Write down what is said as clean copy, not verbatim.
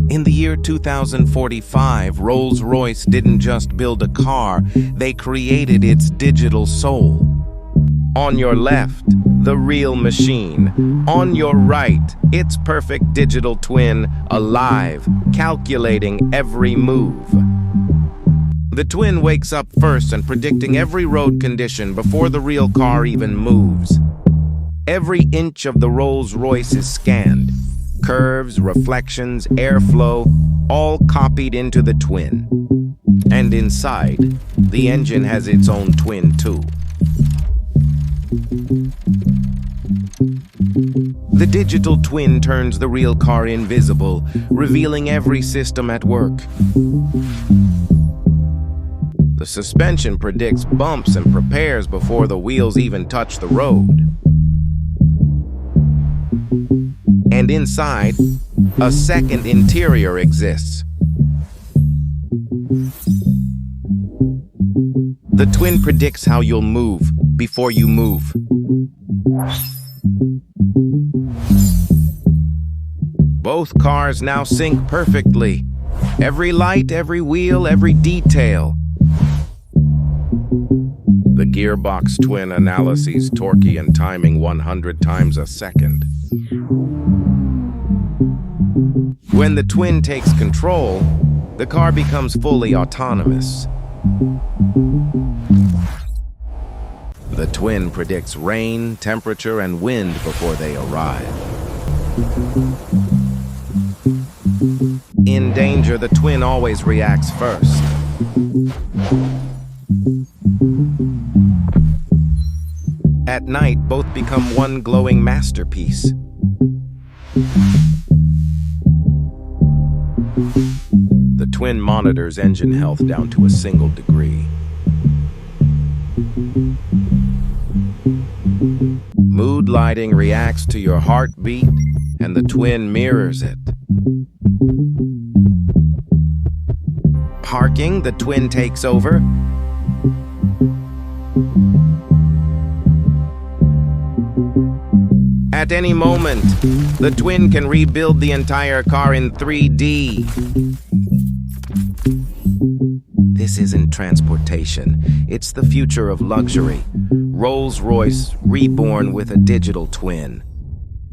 In the year 2045, Rolls-Royce didn't just build a car, they created its digital soul. On your left, the real machine. On your right, its perfect digital twin, alive, calculating every move. The twin wakes up first and predicting every road condition before the real car even moves. Every inch of the Rolls-Royce is scanned. Curves, reflections, airflow, all copied into the twin. And inside, the engine has its own twin too. The digital twin turns the real car invisible, revealing every system at work. The suspension predicts bumps and prepares before the wheels even touch the road. And inside, a second interior exists. The twin predicts how you'll move before you move. Both cars now sync perfectly. Every light, every wheel, every detail. The gearbox twin analyses torque and timing 100 times a second. When the twin takes control, the car becomes fully autonomous. The twin predicts rain, temperature, and wind before they arrive. In danger, the twin always reacts first. At night, both become one glowing masterpiece. The twin monitors engine health down to a single degree. Mood lighting reacts to your heartbeat, and the twin mirrors it. Parking, the twin takes over. At any moment, the twin can rebuild the entire car in 3D. This isn't transportation, it's the future of luxury. Rolls-Royce reborn with a digital twin.